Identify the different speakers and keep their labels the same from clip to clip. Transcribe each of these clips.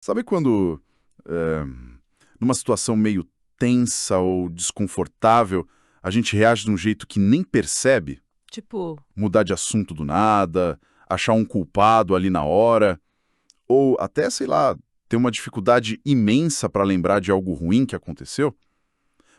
Speaker 1: Sabe quando, eh, numa situação meio tensa ou desconfortável, a gente reage de um jeito que nem percebe?
Speaker 2: Tipo,
Speaker 1: Mudar de assunto do nada, achar um culpado ali na hora, ou até, sei lá, ter uma dificuldade imensa para lembrar de algo ruim que aconteceu?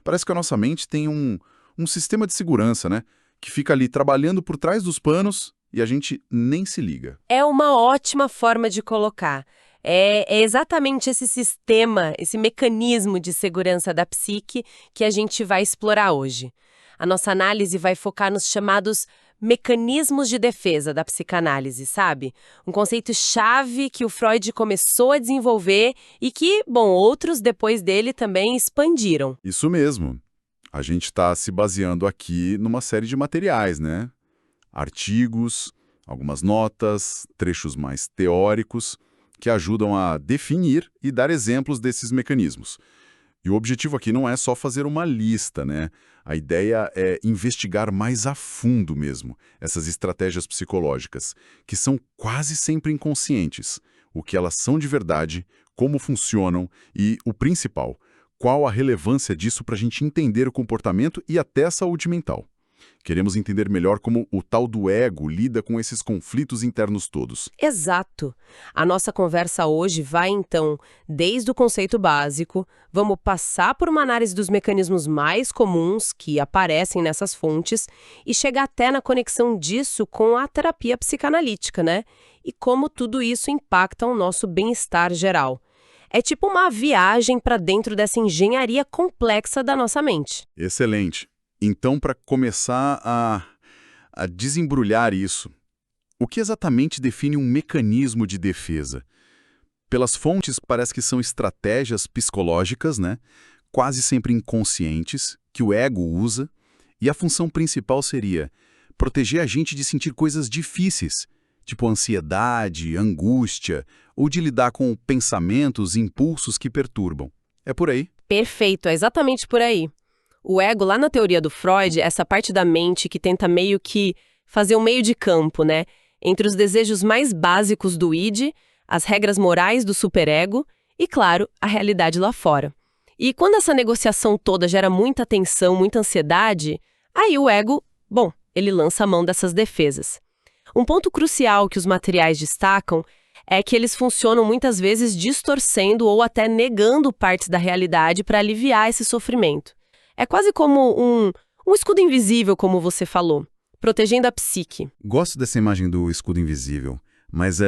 Speaker 1: Parece que a nossa mente tem um sistema de segurança, né? Que fica ali trabalhando por trás dos panos e a gente nem se liga.
Speaker 2: é uma ótima forma de colocar. É exatamente esse sistema, esse mecanismo de segurança da psique que a gente vai explorar hoje. A nossa análise vai focar nos chamados mecanismos de defesa da psicanálise, sabe? Um conceito-chave que o Freud começou a desenvolver e que, bom, outros depois dele também expandiram.
Speaker 1: Isso mesmo. A gente está se baseando aqui numa série de materiais, né? Artigos, algumas notas, trechos mais teóricos, que ajudam a definir e dar exemplos desses mecanismos. E o objetivo aqui não é só fazer uma lista, né? A ideia é investigar mais a fundo mesmo essas estratégias psicológicas, que são quase sempre inconscientes, o que elas são de verdade, como funcionam e, o principal, qual a relevância disso para a gente entender o comportamento e até a saúde mental. Queremos entender melhor como o tal do ego lida com esses conflitos internos todos.
Speaker 2: Exato. A nossa conversa hoje vai, então, desde o conceito básico, vamos passar por uma análise dos mecanismos mais comuns que aparecem nessas fontes e chegar até na conexão disso com a terapia psicanalítica, né? E como tudo isso impacta o nosso bem-estar geral. É tipo uma viagem para dentro dessa engenharia complexa da nossa mente.
Speaker 1: Excelente. Então, para começar a desembrulhar isso, o que exatamente define um mecanismo de defesa? Pelas fontes, parece que são estratégias psicológicas, né? Quase sempre inconscientes, que o ego usa, e a função principal seria proteger a gente de sentir coisas difíceis, tipo ansiedade, angústia, ou de lidar com pensamentos e impulsos que perturbam. É por aí?
Speaker 2: Perfeito, é exatamente por aí. O ego, lá na teoria do Freud, é essa parte da mente que tenta meio que fazer um meio de campo, né? Entre os desejos mais básicos do id, as regras morais do superego e, claro, a realidade lá fora. E quando essa negociação toda gera muita tensão, muita ansiedade, aí o ego, bom, ele lança a mão dessas defesas. Um ponto crucial que os materiais destacam é que eles funcionam muitas vezes distorcendo ou até negando partes da realidade para aliviar esse sofrimento. É quase como um escudo invisível, como você falou, protegendo a psique.
Speaker 1: Gosto dessa imagem do escudo invisível, mas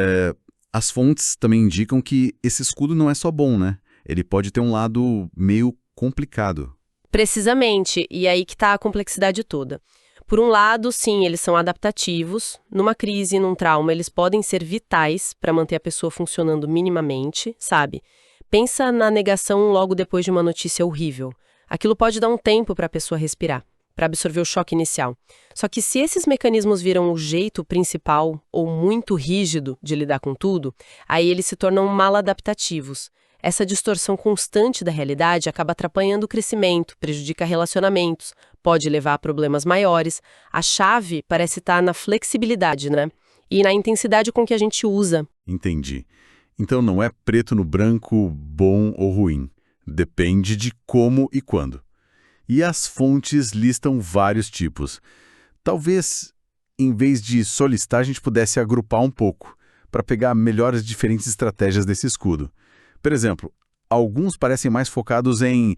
Speaker 1: as fontes também indicam que esse escudo não é só bom, né? Ele pode ter um lado meio complicado.
Speaker 2: Precisamente, e aí que está a complexidade toda. Por um lado, sim, eles são adaptativos. Numa crise, num trauma, eles podem ser vitais para manter a pessoa funcionando minimamente, sabe? Pensa na negação logo depois de uma notícia horrível. Aquilo pode dar um tempo para a pessoa respirar, para absorver o choque inicial. Só que se esses mecanismos viram o jeito principal ou muito rígido de lidar com tudo, aí eles se tornam maladaptativos. Essa distorção constante da realidade acaba atrapalhando o crescimento, prejudica relacionamentos, pode levar a problemas maiores. A chave parece estar na flexibilidade, né? E na intensidade com que a gente usa.
Speaker 1: Entendi. Então não é preto no branco, bom ou ruim. Depende de como e quando. E as fontes listam vários tipos. Talvez, em vez de só listar, a gente pudesse agrupar um pouco, para pegar melhor as diferentes estratégias desse escudo. Por exemplo, alguns parecem mais focados em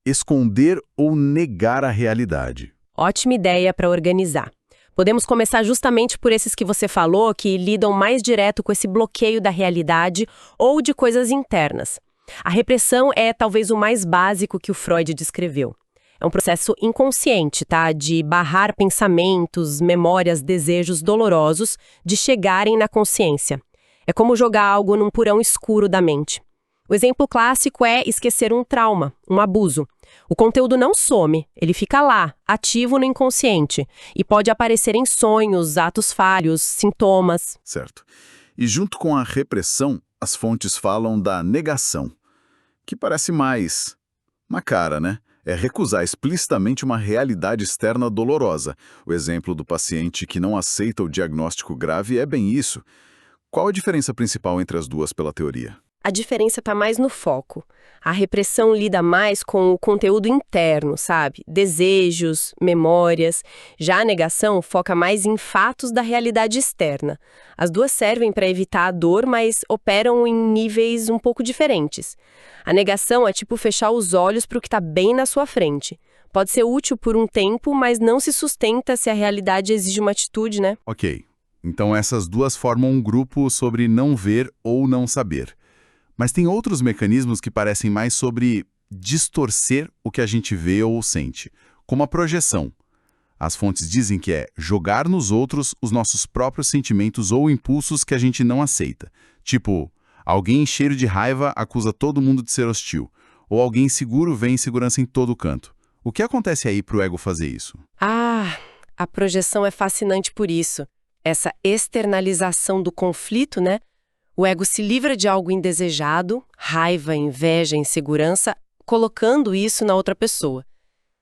Speaker 1: esconder ou negar a realidade.
Speaker 2: Ótima ideia para organizar. Podemos começar justamente por esses que você falou, que lidam mais direto com esse bloqueio da realidade ou de coisas internas. A repressão é talvez o mais básico que o Freud descreveu. É um processo inconsciente, tá? De barrar pensamentos, memórias, desejos dolorosos de chegarem na consciência. É como jogar algo num porão escuro da mente. O exemplo clássico é esquecer um trauma, um abuso. O conteúdo não some, ele fica lá, ativo no inconsciente, e pode aparecer em sonhos, atos falhos, sintomas.
Speaker 1: Certo. E junto com a repressão, as fontes falam da negação, que parece mais na cara, né? É recusar explicitamente uma realidade externa dolorosa. O exemplo do paciente que não aceita o diagnóstico grave é bem isso. Qual a diferença principal entre as duas pela teoria?
Speaker 2: A diferença está mais no foco. A repressão lida mais com o conteúdo interno, sabe? Desejos, memórias. Já a negação foca mais em fatos da realidade externa. As duas servem para evitar a dor, mas operam em níveis um pouco diferentes. A negação é tipo fechar os olhos para o que está bem na sua frente. Pode ser útil por um tempo, mas não se sustenta se a realidade exige uma atitude, né?
Speaker 1: Ok, então essas duas formam um grupo sobre não ver ou não saber. Mas tem outros mecanismos que parecem mais sobre distorcer o que a gente vê ou sente, como a projeção. As fontes dizem que é jogar nos outros os nossos próprios sentimentos ou impulsos que a gente não aceita. Tipo, alguém cheio de raiva acusa todo mundo de ser hostil, ou alguém seguro vê insegurança em todo canto. O que acontece aí para o ego fazer isso?
Speaker 2: Ah, a projeção é fascinante por isso. Essa externalização do conflito, né? O ego se livra de algo indesejado, raiva, inveja, insegurança, colocando isso na outra pessoa.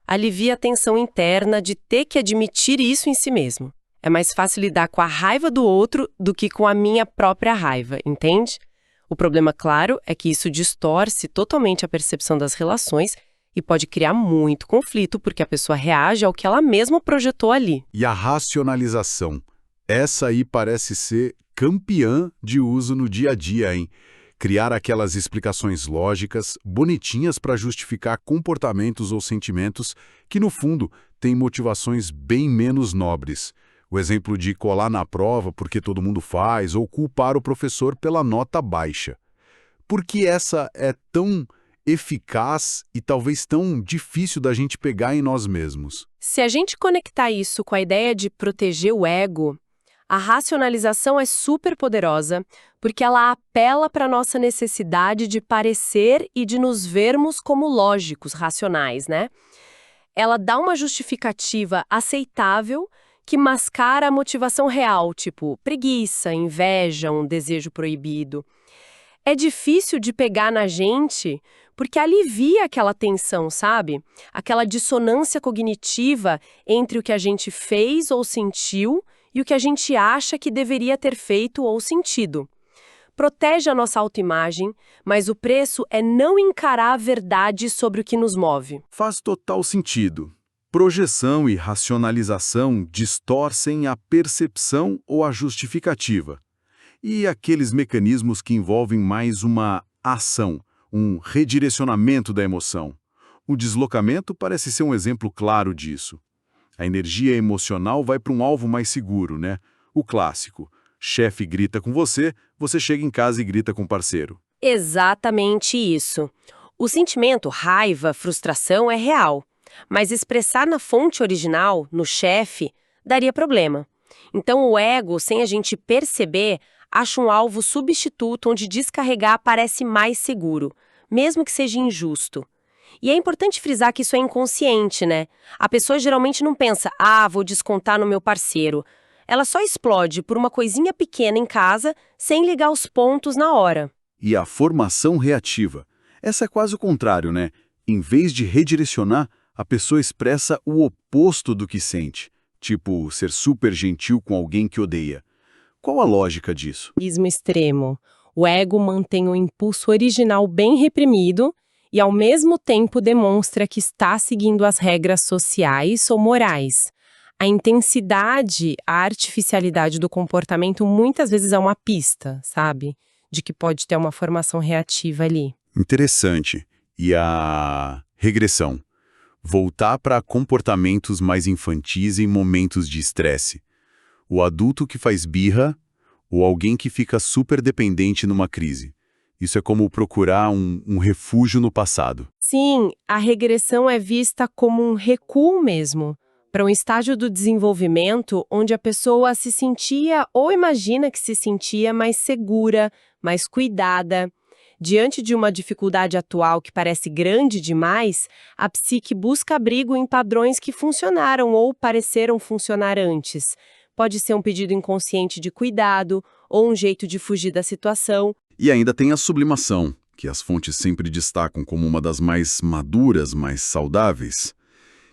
Speaker 2: Alivia a tensão interna de ter que admitir isso em si mesmo. É mais fácil lidar com a raiva do outro do que com a minha própria raiva, entende? O problema, claro, é que isso distorce totalmente a percepção das relações e pode criar muito conflito porque a pessoa reage ao que ela mesma projetou ali.
Speaker 1: E a racionalização? Essa aí parece ser campeã de uso no dia a dia, hein? Criar aquelas explicações lógicas, bonitinhas para justificar comportamentos ou sentimentos que, no fundo, têm motivações bem menos nobres. O exemplo de colar na prova porque todo mundo faz ou culpar o professor pela nota baixa. Por que essa é tão eficaz e talvez tão difícil da gente pegar em nós mesmos?
Speaker 2: Se a gente conectar isso com a ideia de proteger o ego, a racionalização é super poderosa porque ela apela para a nossa necessidade de parecer e de nos vermos como lógicos, racionais, né? Ela dá uma justificativa aceitável que mascara a motivação real, tipo preguiça, inveja, um desejo proibido. É difícil de pegar na gente porque alivia aquela tensão, sabe? Aquela dissonância cognitiva entre o que a gente fez ou sentiu e o que a gente acha que deveria ter feito ou sentido. Protege a nossa autoimagem, mas o preço é não encarar a verdade sobre o que nos move.
Speaker 1: Faz total sentido. Projeção e racionalização distorcem a percepção ou a justificativa. E aqueles mecanismos que envolvem mais uma ação, um redirecionamento da emoção. O deslocamento parece ser um exemplo claro disso. A energia emocional vai para um alvo mais seguro, né? O clássico. Chefe grita com você, você chega em casa e grita com o parceiro.
Speaker 2: Exatamente isso. O sentimento raiva, frustração é real, mas expressar na fonte original, no chefe, daria problema. Então o ego, sem a gente perceber, acha um alvo substituto onde descarregar parece mais seguro, mesmo que seja injusto. E é importante frisar que isso é inconsciente, né? A pessoa geralmente não pensa, vou descontar no meu parceiro. Ela só explode por uma coisinha pequena em casa, sem ligar os pontos na hora.
Speaker 1: E a formação reativa. Essa é quase o contrário, né? Em vez de redirecionar, a pessoa expressa o oposto do que sente. Tipo, ser super gentil com alguém que odeia. Qual a lógica disso?
Speaker 2: Extremo. O ego mantém o impulso original bem reprimido e, ao mesmo tempo, demonstra que está seguindo as regras sociais ou morais. A intensidade, a artificialidade do comportamento muitas vezes é uma pista, sabe? De que pode ter uma formação reativa ali.
Speaker 1: Interessante. E a regressão? Voltar para comportamentos mais infantis em momentos de estresse. O adulto que faz birra ou alguém que fica super dependente numa crise. Isso é como procurar um refúgio no passado.
Speaker 2: Sim, a regressão é vista como um recuo mesmo, para um estágio do desenvolvimento onde a pessoa se sentia ou imagina que se sentia mais segura, mais cuidada. Diante de uma dificuldade atual que parece grande demais, a psique busca abrigo em padrões que funcionaram ou pareceram funcionar antes. Pode ser um pedido inconsciente de cuidado ou um jeito de fugir da situação.
Speaker 1: E ainda tem a sublimação, que as fontes sempre destacam como uma das mais maduras, mais saudáveis,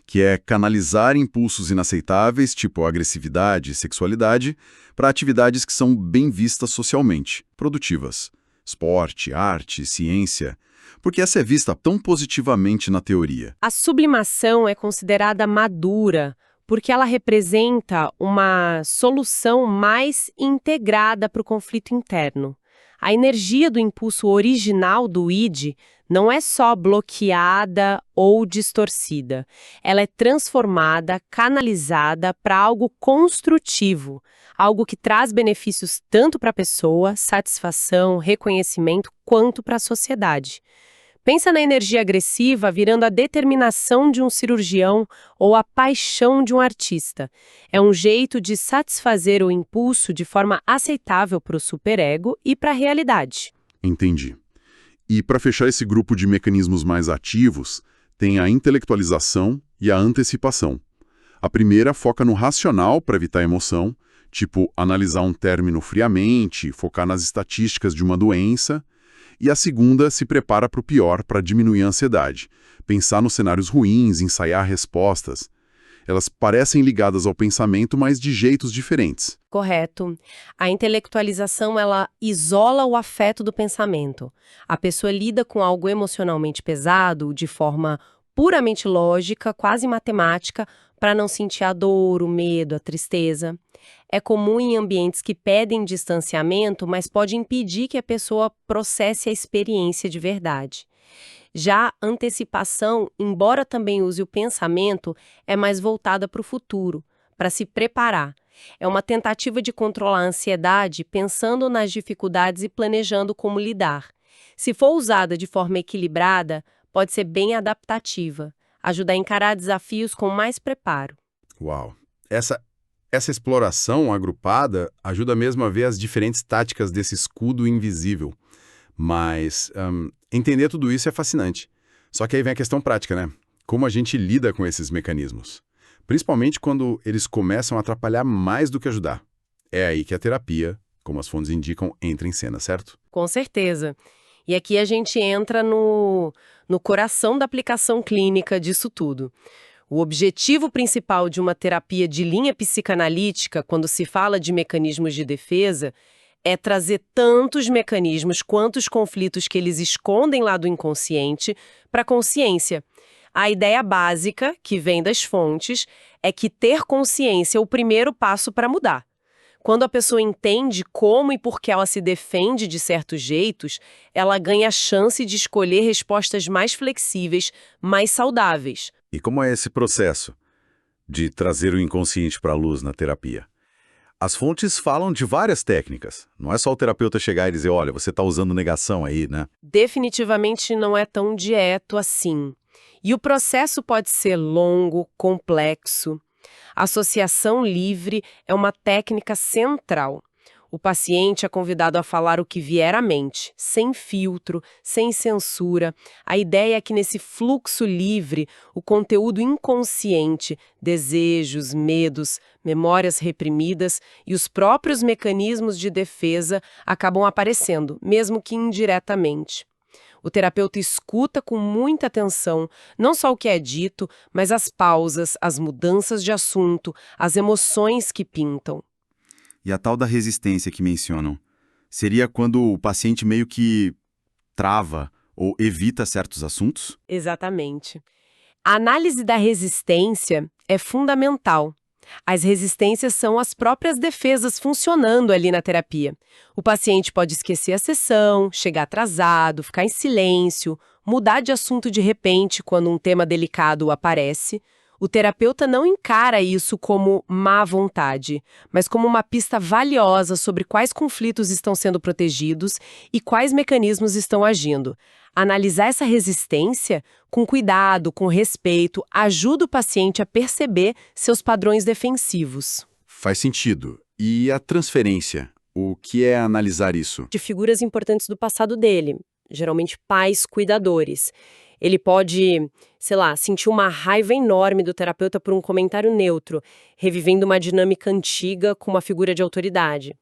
Speaker 1: que é canalizar impulsos inaceitáveis, tipo agressividade e sexualidade, para atividades que são bem vistas socialmente, produtivas. esporte, arte, ciência, porque essa é vista tão positivamente na teoria.
Speaker 2: A sublimação é considerada madura porque ela representa uma solução mais integrada para o conflito interno. A energia do impulso original do id não é só bloqueada ou distorcida. Ela é transformada, canalizada para algo construtivo, algo que traz benefícios tanto para a pessoa, satisfação, reconhecimento, quanto para a sociedade. Pensa na energia agressiva virando a determinação de um cirurgião ou a paixão de um artista. É um jeito de satisfazer o impulso de forma aceitável para o superego e para a realidade.
Speaker 1: Entendi. E para fechar esse grupo de mecanismos mais ativos, tem a intelectualização e a antecipação. A primeira foca no racional para evitar emoção, tipo analisar um término friamente, focar nas estatísticas de uma doença. E a segunda se prepara para o pior, para diminuir a ansiedade. Pensar nos cenários ruins, ensaiar respostas. Elas parecem ligadas ao pensamento, mas de jeitos diferentes.
Speaker 2: Correto. A intelectualização, ela isola o afeto do pensamento. A pessoa lida com algo emocionalmente pesado de forma puramente lógica, quase matemática, para não sentir a dor, o medo, a tristeza. É comum em ambientes que pedem distanciamento, mas pode impedir que a pessoa processe a experiência de verdade. Já a antecipação, embora também use o pensamento, é mais voltada para o futuro, para se preparar. É uma tentativa de controlar a ansiedade pensando nas dificuldades e planejando como lidar. Se for usada de forma equilibrada, pode ser bem adaptativa, ajudar a encarar desafios com mais preparo.
Speaker 3: Uau! Essa exploração agrupada ajuda mesmo a ver as diferentes táticas desse escudo invisível. Mas entender tudo isso é fascinante. Só que aí vem a questão prática, né? Como a gente lida com esses mecanismos? Principalmente quando eles começam a atrapalhar mais do que ajudar. É aí que a terapia, como as fontes indicam, entra em cena, certo?
Speaker 2: Com certeza. E aqui a gente entra no coração da aplicação clínica disso tudo. O objetivo principal de uma terapia de linha psicanalítica, quando se fala de mecanismos de defesa, é trazer tantos mecanismos quanto os conflitos que eles escondem lá do inconsciente para a consciência. A ideia básica, que vem das fontes, é que ter consciência é o primeiro passo para mudar. Quando a pessoa entende como e por que ela se defende de certos jeitos, ela ganha a chance de escolher respostas mais flexíveis, mais saudáveis.
Speaker 1: E como é esse processo de trazer o inconsciente para a luz na terapia? As fontes falam de várias técnicas. Não é só o terapeuta chegar e dizer, olha, você está usando negação aí, né?
Speaker 2: Definitivamente não é tão direto assim. E o processo pode ser longo, complexo. A associação livre é uma técnica central. O paciente é convidado a falar o que vier à mente, sem filtro, sem censura. A ideia é que nesse fluxo livre, o conteúdo inconsciente, desejos, medos, memórias reprimidas e os próprios mecanismos de defesa acabam aparecendo, mesmo que indiretamente. O terapeuta escuta com muita atenção, não só o que é dito, mas as pausas, as mudanças de assunto, as emoções que pintam.
Speaker 4: E a tal da resistência que mencionam, seria quando o paciente meio que trava ou evita certos assuntos?
Speaker 2: Exatamente. A análise da resistência é fundamental. As resistências são as próprias defesas funcionando ali na terapia. O paciente pode esquecer a sessão, chegar atrasado, ficar em silêncio, mudar de assunto de repente quando um tema delicado aparece. O terapeuta não encara isso como má vontade, mas como uma pista valiosa sobre quais conflitos estão sendo protegidos e quais mecanismos estão agindo. Analisar essa resistência, com cuidado, com respeito, ajuda o paciente a perceber seus padrões defensivos.
Speaker 4: Faz sentido. E a transferência? O que é analisar isso?
Speaker 2: De figuras importantes do passado dele, geralmente pais cuidadores. Ele pode, sentir uma raiva enorme do terapeuta por um comentário neutro, revivendo uma dinâmica antiga com uma figura de autoridade.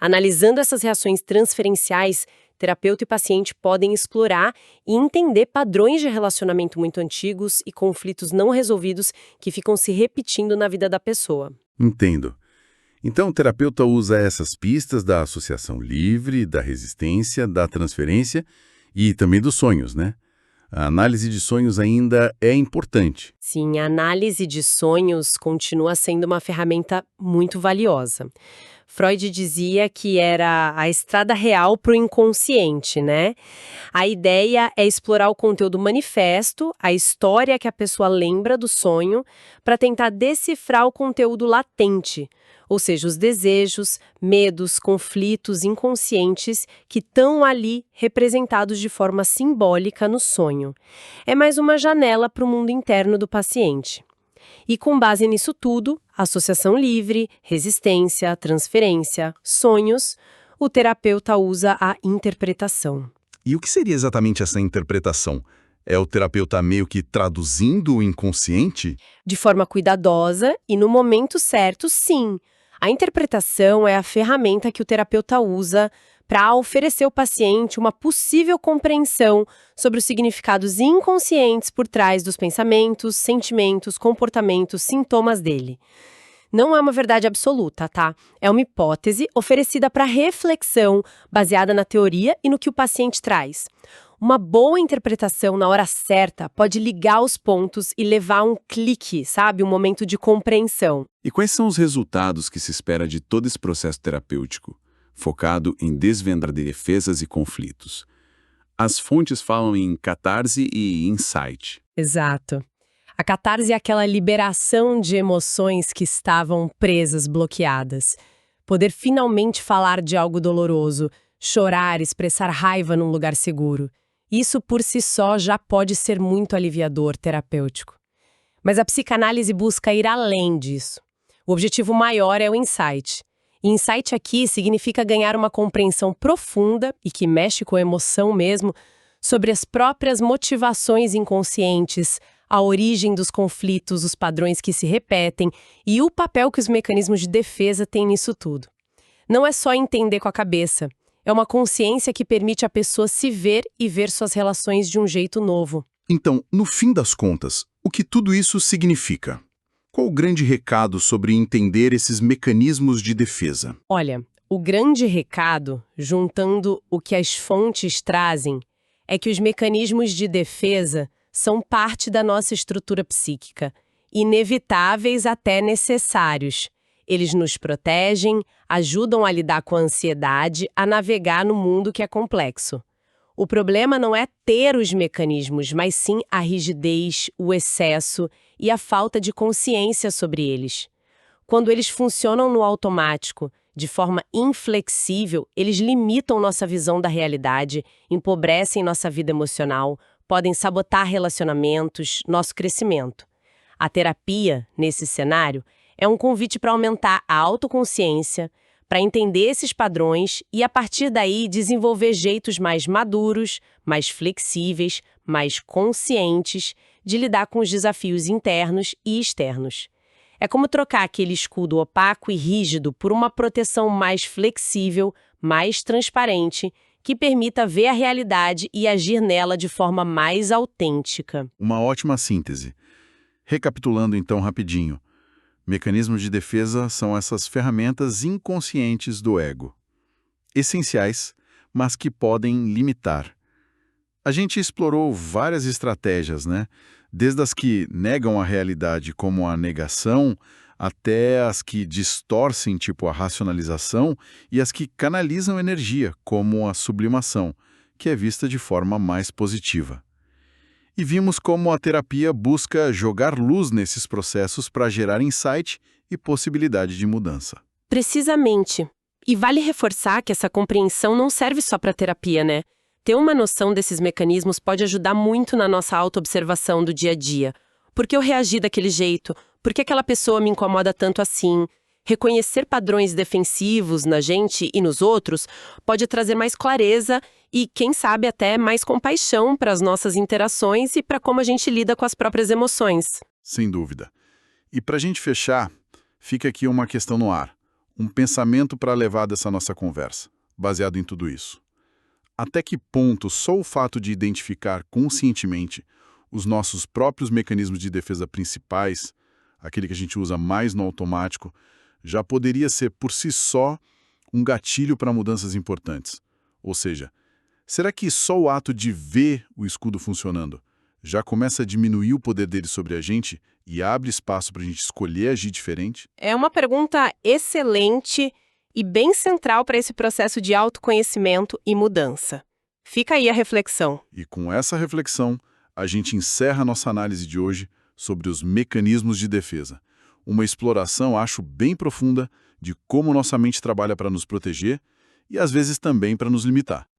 Speaker 2: Analisando essas reações transferenciais, terapeuta e paciente podem explorar e entender padrões de relacionamento muito antigos e conflitos não resolvidos que ficam se repetindo na vida da pessoa.
Speaker 4: Entendo.
Speaker 3: Então, o terapeuta usa essas pistas da associação livre, da resistência, da transferência e também dos sonhos, né? A análise de sonhos ainda é importante.
Speaker 2: Sim, a análise de sonhos continua sendo uma ferramenta muito valiosa. Freud dizia que era a estrada real para o inconsciente, né? A ideia é explorar o conteúdo manifesto, a história que a pessoa lembra do sonho, para tentar decifrar o conteúdo latente, ou seja, os desejos, medos, conflitos inconscientes que estão ali representados de forma simbólica no sonho. É mais uma janela para o mundo interno do paciente. E com base nisso tudo, associação livre, resistência, transferência, sonhos, o terapeuta usa a interpretação.
Speaker 3: E o que seria exatamente essa interpretação? É o terapeuta meio que traduzindo o inconsciente?
Speaker 2: De forma cuidadosa e no momento certo, sim. A interpretação é a ferramenta que o terapeuta usa para oferecer ao paciente uma possível compreensão sobre os significados inconscientes por trás dos pensamentos, sentimentos, comportamentos, sintomas dele. Não é uma verdade absoluta, tá? É uma hipótese oferecida para reflexão, baseada na teoria e no que o paciente traz. Uma boa interpretação na hora certa pode ligar os pontos e levar a um clique, sabe? Um momento de compreensão.
Speaker 1: E quais são os resultados que se espera de todo esse processo terapêutico, focado em desvendar defesas e conflitos? As fontes falam em catarse e insight.
Speaker 2: Exato. A catarse é aquela liberação de emoções que estavam presas, bloqueadas. Poder finalmente falar de algo doloroso, chorar, expressar raiva num lugar seguro. Isso por si só já pode ser muito aliviador, terapêutico. Mas a psicanálise busca ir além disso. O objetivo maior é o insight. E insight aqui significa ganhar uma compreensão profunda e que mexe com a emoção mesmo, sobre as próprias motivações inconscientes, a origem dos conflitos, os padrões que se repetem e o papel que os mecanismos de defesa têm nisso tudo. Não é só entender com a cabeça. É uma consciência que permite a pessoa se ver e ver suas relações de um jeito novo.
Speaker 3: Então, no fim das contas, o que tudo isso significa? Qual o grande recado sobre entender esses mecanismos de defesa?
Speaker 2: Olha, o grande recado, juntando o que as fontes trazem, é que os mecanismos de defesa são parte da nossa estrutura psíquica, inevitáveis até necessários. Eles nos protegem, ajudam a lidar com a ansiedade, a navegar no mundo que é complexo. O problema não é ter os mecanismos, mas sim a rigidez, o excesso e a falta de consciência sobre eles. Quando eles funcionam no automático, de forma inflexível, eles limitam nossa visão da realidade, empobrecem nossa vida emocional, podem sabotar relacionamentos, nosso crescimento. A terapia, nesse cenário, é um convite para aumentar a autoconsciência, para entender esses padrões e, a partir daí, desenvolver jeitos mais maduros, mais flexíveis, mais conscientes de lidar com os desafios internos e externos. É como trocar aquele escudo opaco e rígido por uma proteção mais flexível, mais transparente, que permita ver a realidade e agir nela de forma mais autêntica.
Speaker 1: Uma ótima síntese. Recapitulando então rapidinho. Mecanismos de defesa são essas ferramentas inconscientes do ego. Essenciais, mas que podem limitar. A gente explorou várias estratégias, né? Desde as que negam a realidade como a negação, até as que distorcem, tipo a racionalização, e as que canalizam energia, como a sublimação, que é vista de forma mais positiva. E vimos como a terapia busca jogar luz nesses processos para gerar insight e possibilidade de mudança.
Speaker 2: Precisamente. E vale reforçar que essa compreensão não serve só para terapia, né? Ter uma noção desses mecanismos pode ajudar muito na nossa autoobservação do dia a dia. Por que eu reagi daquele jeito? Por que aquela pessoa me incomoda tanto assim? Reconhecer padrões defensivos na gente e nos outros pode trazer mais clareza e, quem sabe, até mais compaixão para as nossas interações e para como a gente lida com as próprias emoções.
Speaker 1: Sem dúvida. E para a gente fechar, fica aqui uma questão no ar. Um pensamento para levar dessa nossa conversa, baseado em tudo isso. Até que ponto só o fato de identificar conscientemente os nossos próprios mecanismos de defesa principais, aquele que a gente usa mais no automático, já poderia ser por si só um gatilho para mudanças importantes. Ou seja, será que só o ato de ver o escudo funcionando já começa a diminuir o poder dele sobre a gente e abre espaço para a gente escolher agir diferente?
Speaker 2: É uma pergunta excelente e bem central para esse processo de autoconhecimento e mudança. Fica aí a reflexão.
Speaker 1: E com essa reflexão, a gente encerra nossa análise de hoje sobre os mecanismos de defesa. Uma exploração, acho, bem profunda de como nossa mente trabalha para nos proteger e às vezes também para nos limitar.